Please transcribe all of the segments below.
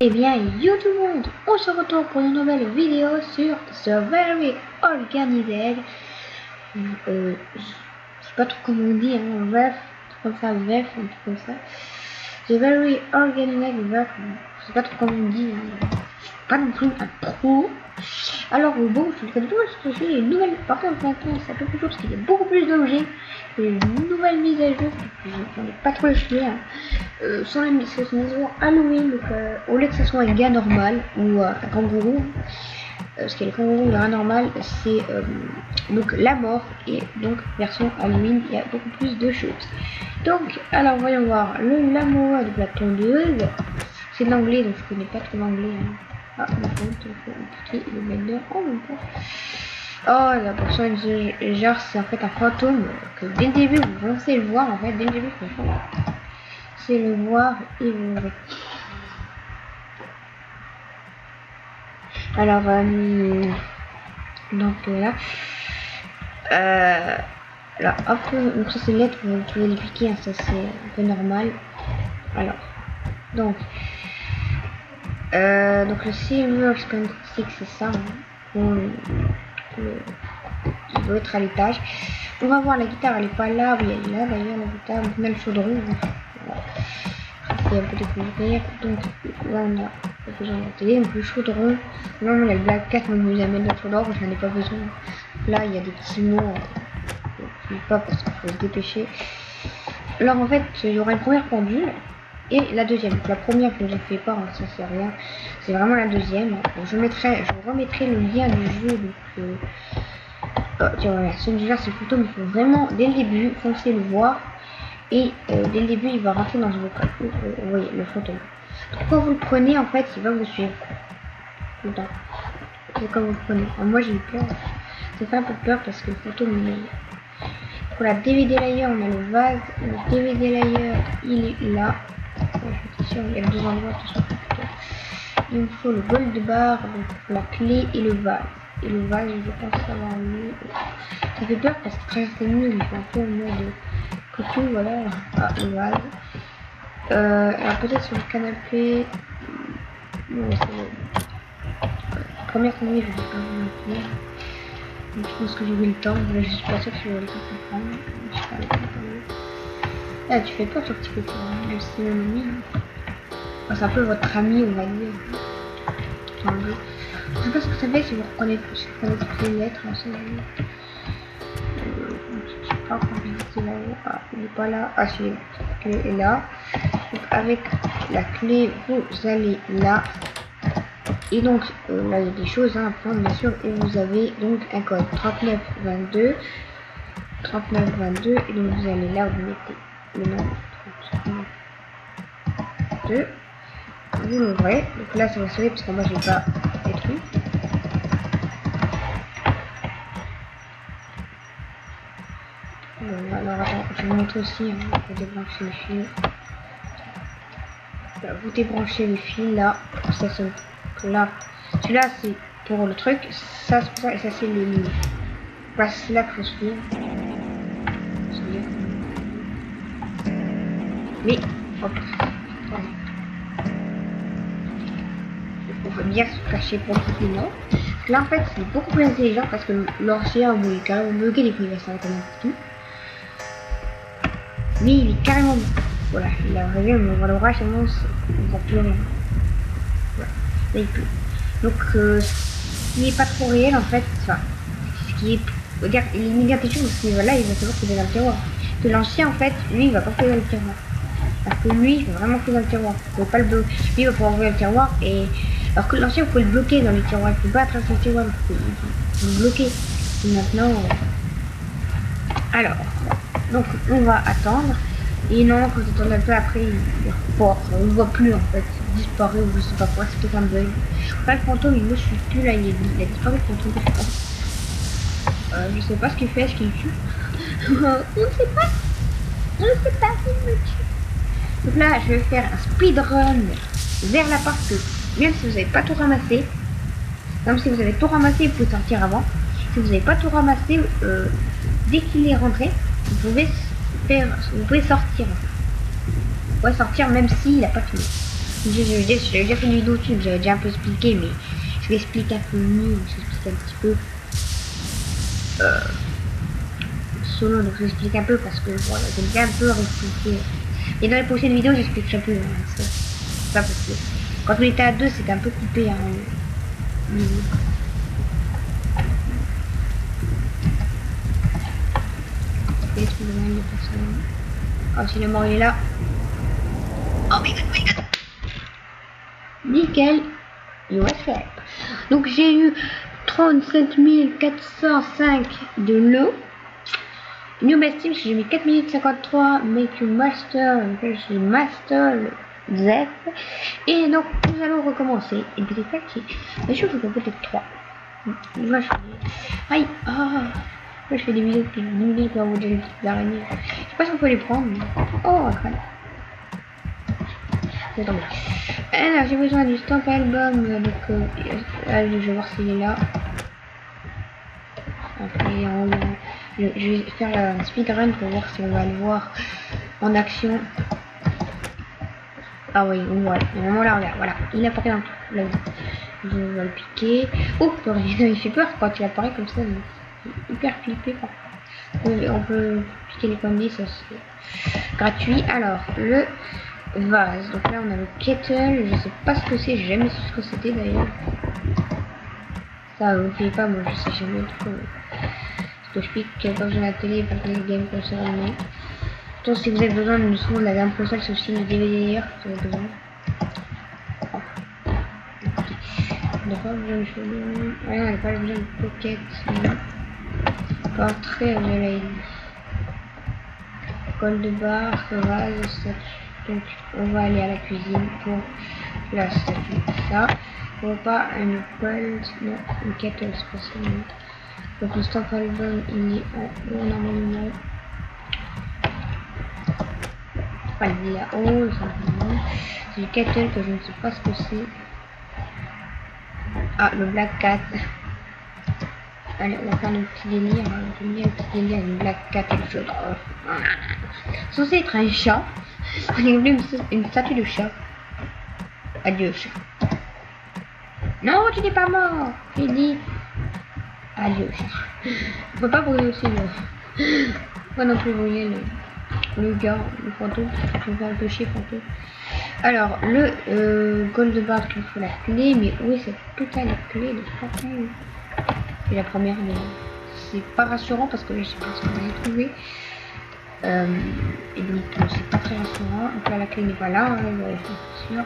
Eh bien, yo tout le monde, on se retrouve pour une nouvelle vidéo sur The Very Organized. Je sais pas trop comment on dit, hein, VEF, comme ça, VEF, un truc comme ça. The Very Organized VEF, je sais pas trop comment on dit, hein. Je suis pas non plus un pro. Alors bon, je le fais toujours parce que j'ai une nouvelle, par contre maintenant c'est un peu plus chaud parce qu'il y a beaucoup plus d'objets. Une nouvelle mise à jour, j'en ai pas trop échoué, hein. Sur la mise à jour Halloween, donc au lieu que ce soit un gars normal ou un kangourou, parce que le kangourou le gars normal c'est donc la mort, et donc version Halloween il y a beaucoup plus de choses. Donc alors voyons voir le lamoa de la tondeuse, c'est de l'anglais donc je connais pas trop l'anglais, hein. Ah, par contre, il faut appliquer le vendeur en même temps. Oh, la personne, genre, c'est en fait un fantôme que dès le début, vous pensez le voir, en fait, dès le début, c'est le voir et vous verrez. Alors, donc là, alors, hop, donc ça c'est une lettre, vous pouvez les piquer, hein, ça c'est un peu normal. Alors, donc le Silver Spring Stick, c'est ça, hein. Il doit être à l'étage. On va voir la guitare, elle est pas là, oui elle est là d'ailleurs la guitare, on a le chaudron. Voilà. C'est un peu découvrir. Donc là on a pas besoin de la télé, donc le chaudron. Là on a le Black Cat, on nous amène le chaudron, j'en ai pas besoin. Là il y a des petits mots, je ne sais pas parce qu'il faut se dépêcher. Alors en fait il y aura une première pendule et la deuxième. Donc la première je ne fais pas, hein, ça c'est rien. C'est vraiment la deuxième. Donc, je remettrai le lien du jeu. Donc, tiens, voilà, celui-là c'est plutôt, mais il faut vraiment dès le début foncer le voir. Et dès le début il va rentrer dans vos cas. Vous voyez le fantôme. Donc, quand vous le prenez en fait il va vous suivre tout le temps. C'est quand vous le prenez. Alors, moi j'ai eu peur. Ça fait un peu peur parce que le fantôme il est... Pour la DVD layer on a le vase. Le DVD layer il est là. Je suis sûr, il y a deux endroits tout ça. Il me faut le bol de barre, donc la clé et le vase. Et le vase, je pense savoir mieux. Ça fait peur parce que très mieux, il fait un peu en mode coucou, voilà. Ah, le vase. Alors peut-être sur le canapé. Non, c'est bon. Première année, je vais pas vous mentir. Donc, je pense que j'ai eu le temps. Là, je suis pas sûre que j'ai eu le temps de comprendre. Je sais pas le temps. Ah, tu fais peur, ce petit peu, le synonyme. C'est un peu votre ami, on va dire. Je sais pas ce que ça fait si vous reconnaissez toutes les lettres. Je sais pas quand c'est là. Ah, il n'est pas là. Ah, si, la clé est là. Donc, avec la clé, vous allez là. Et donc, là, il y a des choses à prendre, bien sûr. Et vous avez donc un code 3922. 3922. Et donc, vous allez là, vous mettez le nom 3922. Vous l'ouvrez, donc là ça va sauver parce que moi j'ai pas détruit. Bon, alors attends, je vous montre aussi, hein, vous débranchez les fils. Là, vous débranchez les fils là, ça sonne. Là, celui-là c'est pour le truc, ça c'est pour ça et ça c'est les lignes. Voilà, c'est là qu'il faut suivre. Mais, hop. On peut bien se cacher pour le coup, non. Là en fait c'est beaucoup plus intelligent parce que l'ancien il est carrément bloqué les privations tout. Mais il est carrément voilà, il a réveillé, on voit l'orage, on voit plus rien. Voilà, là il pleut. Donc ce qui n'est pas trop réel en fait, enfin, ce qui est, on va dire, il est négatif parce que là il va savoir qu'il est dans le tiroir. Que l'ancien en fait, lui il va pas fouiller dans le tiroir. Parce que lui il va vraiment fouiller dans le tiroir. Vous pouvez pas le bloquer. Lui il va pouvoir ouvrir le tiroir et alors que l'ancien, vous pouvez le bloquer dans les tiroirs, il ne peut pas attraper le tiroir, vous pouvez le bloquer. Et maintenant, alors, donc on va attendre. Et non, quand on attend un peu après, il repart, on ne voit plus en fait, il disparaît ou je sais pas quoi, c'est peut-être un bug. Enfin, le fantôme, il ne suit plus là, il a disparu le fantôme, je pense. Je sais pas ce qu'il fait, est-ce qu'il tue. On ne sait pas, s'il me tue. Donc là, je vais faire un speedrun vers la partie. Même si vous n'avez pas tout ramassé, même si vous avez tout ramassé, vous pouvez sortir avant. Si vous n'avez pas tout ramassé, dès qu'il est rentré, vous pouvez sortir. Vous pouvez sortir même s'il n'a pas fini. J'avais déjà fait une vidéo dessus, j'avais déjà un peu expliqué, mais je l'explique un peu mieux, je l'explique un petit peu solo, donc je l'explique un peu parce que voilà, j'aime bien un peu réexpliquer. Et dans les prochaines vidéos, j'expliquerai plus. Hein, c'est pas possible. Quand on était à deux, c'était un peu coupé. Hein, oh, si le mort il est là. Oh my god, my god. Nickel. Il va faire. Donc j'ai eu 37 405 de l'eau. New Best Team, j'ai mis 4 minutes 53. Make you master. J'ai master Z. Et donc nous allons recommencer. Et puis c'est parti. Mais je vous peut-être 3. Moi je fais des... Aïe. Ah. Moi je fais des vidéos qui nous pour vous donner des petites araignées. Je sais pas si on peut les prendre. Mais... Oh, crâne. Alors j'ai besoin du stamp album. Donc je vais voir s'il est là. Après je vais faire la speedrun pour voir si on va le voir en action. Ah oui, on voit. Normalement là, regarde, voilà. Il apparaît en tout. Là, je vais le piquer. Oh, il fait peur quand il apparaît comme ça. C'est hyper flippé. On peut piquer les coins de ça c'est gratuit. Alors, le vase. Donc là, on a le kettle. Je sais pas ce que c'est. J'ai jamais su ce que c'était d'ailleurs. Ça, vous ne savez pas. Moi, je sais jamais trop. Ce que je pique, pas besoin de la télé, pas besoin de game console. Mais... Donc, si vous avez besoin d'une son de la gamme console, c'est aussi une DVD d'ailleurs. Si vous avez besoin. D'accord, besoin de cheveux. Ouais, on n'a pas besoin de pocket. Portrait de lady. Gold bar, vase, statue. Donc, on va aller à la cuisine pour la statue. Ça. On va pas une gold, non, une kettle spécialement. Donc, le stamp album, il est en haut normalement. Enfin, il est là-haut, simplement. C'est le kettle que je ne sais pas ce que c'est. Ah, le Black Cat. Allez, on va faire le petit délire. On va le petit délire avec le Black Cat et le chaudron. Censé être un chat. On est venu une statue de chat. Adieu, chat. Non, tu n'es pas mort. J'ai dit. Adieu, chat. On peut pas brûler aussi le. Pas non plus brûler le gars, le fantôme. Je vais faire un peu chier, fantôme. Alors, le gold bar, il faut la clé, mais où est cette putain de clé de fantôme? C'est la première, mais c'est pas rassurant parce que là, je sais pas ce qu'on va y trouver. Et donc, c'est pas très rassurant. Donc là, la clé n'est pas là, hein, c'est sûr.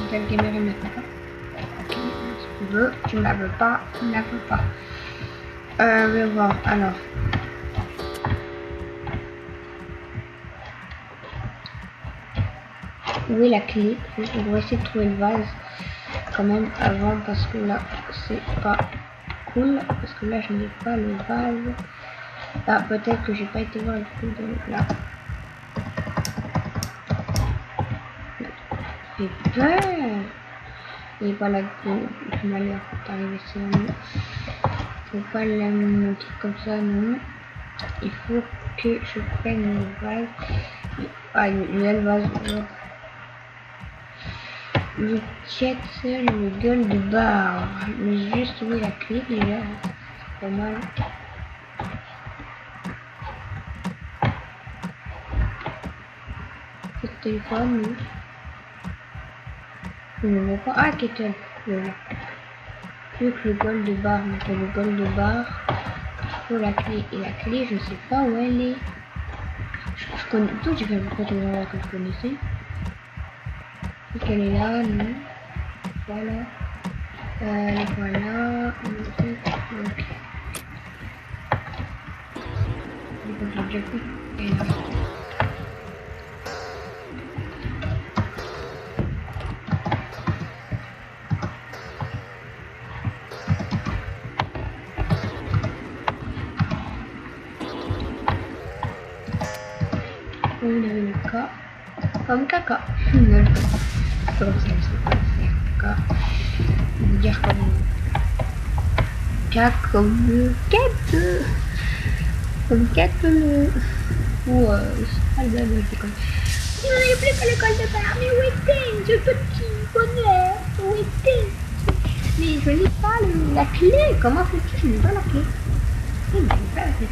Quel gamer il ne peut pas. Ok, si tu veux, tu ne la veux pas, tu ne la veux pas. Je vais voir, alors. Où est la clé? On va essayer de trouver le vase quand même avant parce que là c'est pas cool parce que là je n'ai pas le vase. Ah, peut-être que j'ai pas été voir le coup de là. J'ai peur. Et voilà, le malheur est arrivé sur nous. Faut pas la montrer comme ça, non. Il faut que je prenne le vase. Ah, il y a le vase. Le kettle, le gueule de bar. Mais juste où est la clé déjà. C'est pas mal. C'est le téléphone, oui. Je ne vois pas. Ah, kettle. Voilà. Plus que le gueule de bar. Donc le gueule de bar. Il faut la clé. Et la clé, je sais pas où elle est. Je connais. Tout, j'ai fait beaucoup de gens que je connaissais. Qu'elle est là, non. Voilà. Voilà. Ok. J'ai déjà pris. Et là. On avait le cas. Comme caca. Comme ça, je sais pas faire caca. On va dire comme caca, comme quête. Comme quête. Ou c'est pas le même, c'est comme. Il n'en est plus qu'à l'école de père. Mais où était ce petit bonheur? Où était? Mais je n'ai pas la clé. Comment fais-tu? Je n'ai pas la clé. Je n'ai pas la clé.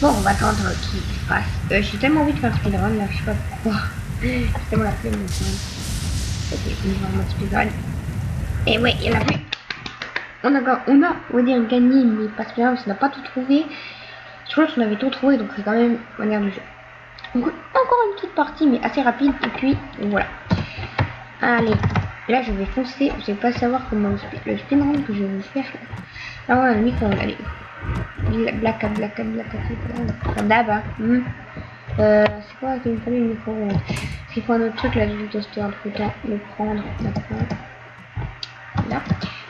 Bon, on va attendre qu'il se passe. J'ai tellement envie de faire un speedrun là, je sais pas pourquoi. J'ai tellement la flemme de faire. Ok, on va en mode speedrun. Et ouais, il y en a plus. On va dire gagné, mais pas speedrun parce qu'on n'a pas tout trouvé. Je pense qu'on avait tout trouvé, donc c'est quand même manière du jeu. Donc, encore une petite partie, mais assez rapide. Et puis voilà. Allez, là je vais foncer. Vous savez pas savoir comment le speedrun que je vais vous faire. Là, on a le micro, allez. Black Hat, Dab, hein. C'est quoi qu'il me fallait le micro? S'il faut un autre truc, là, je vais tester un truc, le prendre maintenant. Là,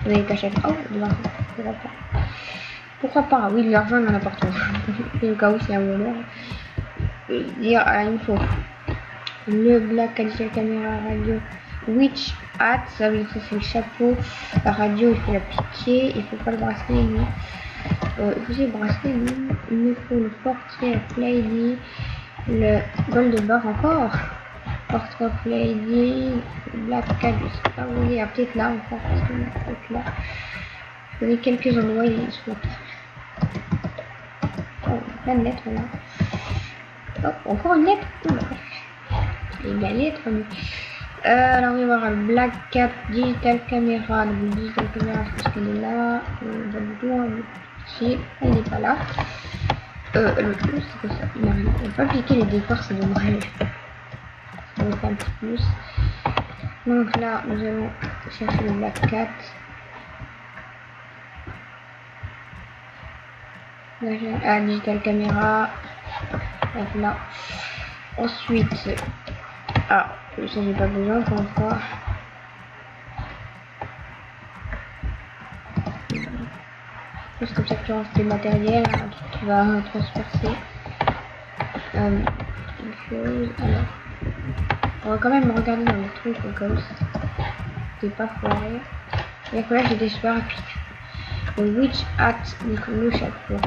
vous avez caché. Oh, de l'argent. Pourquoi pas? Oui, de l'argent, il y en a partout. Et au cas où c'est un moment. Dire, il faut le Black Hat, caméra, radio, Witch Hat, ça veut dire que c'est le chapeau. La radio, il faut l'appliquer. Il faut pas le bracelet, lui. Vous avez bracelet, il me faut le portrait of Lady, le Gold Bar encore, portrait of Lady, Black Cat, je sais pas où il est, peut-être là encore, parce que peut-être là. Je connais quelques endroits, il est sur la carte. Oh, plein de lettres là. Hop, encore une lettre. Et la lettre. Alors, on va voir le Black Cat Digital Camera. Donc, Digital Camera, je pense qu'elle est là. Si, elle n'est pas là. Le plus, c'est que ça. Il n'a pas appliqué les décors, c'est dommage. Ça va faire un petit plus. Donc là, nous allons chercher le Black Cat. Ah, Digital Camera. Donc là. Ensuite, ça j'ai pas besoin encore une fois. C'est comme ça que tu ranges tes matériels, tu vas transpercer une chose. Alors, on va quand même regarder dans les trucs au cas où c'était pas foiré. Et là j'ai des super rapides. Le Witch Hat, le chapeau.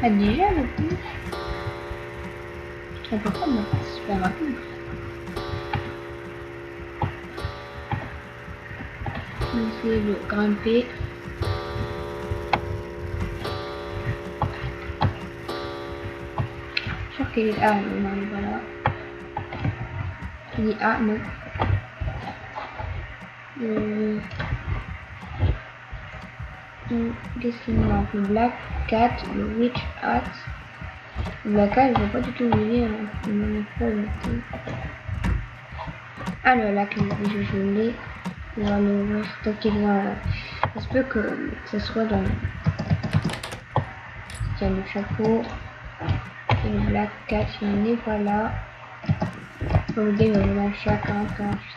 Ah déjà le coup. Je comprends pas, mais c'est super rapide. On va essayer de grimper. Je suis sûr qu'il est... Ah non, il est pas là. Il dit ah non. Qu'est-ce qu'il manque? Le Black Cat, le Witch Hat. Le Black Cat, je vais pas du tout oublier. Ah le lac, je l'ai. On va le stocker dans. Il se peut que ce soit dans. Tiens, le chapeau. Et le Black Cat, il n'est pas là. On va dire le lâcher à 48.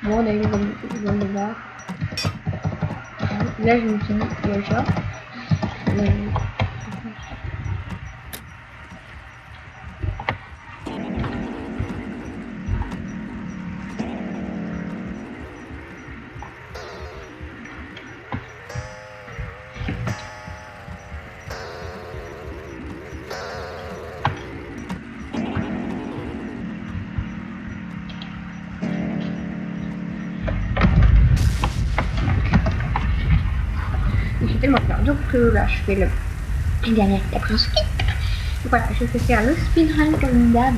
Bon, on a eu le bar. Là, je me suis dit, il y a le chat. Tellement peur. Donc là je fais le dernier après ensuite. Voilà, je vais faire le speedrun comme d'hab.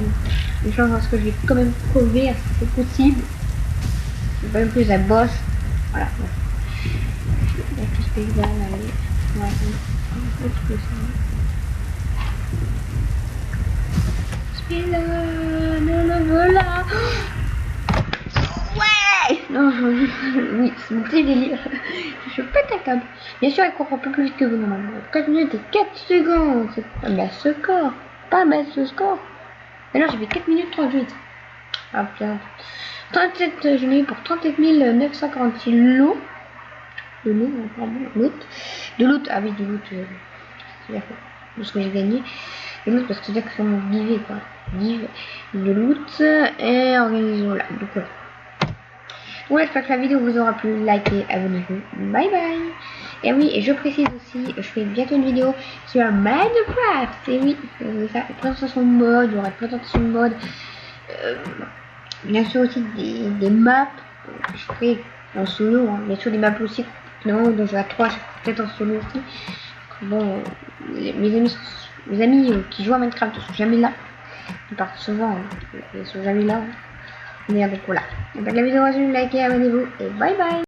Je pense que je vais quand même crever si c'est possible. Je vais pas même plus la boss. Voilà. La speedrun, allez. Voilà. Speedrun, le voilà. Ouais. Non, oui, c'est mon petit délire. Je pète un câble. Bien sûr, elle court un peu plus vite que vous normalement. 4 minutes et 4 secondes. C'est pas mal ce score. Pas mal ce score. Mais non, j'ai fait 4 minutes 38. Ah putain. 37, j'en ai eu pour 37 946 lots. De loot, pardon, loot. De loot, ah oui, de loot. C'est-à-dire que ce que j'ai gagné. De loot, parce que c'est-à-dire que c'est mon giveaway, quoi. Give, de loot, et organisation là. Donc voilà. Ouais, j'espère que la vidéo vous aura plu. Likez, abonnez-vous. Bye bye. Et oui, et je précise aussi, je fais bientôt une vidéo sur Minecraft. Et oui, ça, présentation de mode, il y aura une présentation de mode. Bien sûr aussi des maps. Je ferai en solo, hein. Bien sûr des maps aussi. Non, donc j'aurai 3, peut-être en solo aussi. Bon, mes amis qui jouent à Minecraft ne sont jamais là. Ils partent souvent, hein. Ils sont jamais là. Hein. Mais donc voilà. Donc la vidéo, likez, abonnez-vous et bye bye.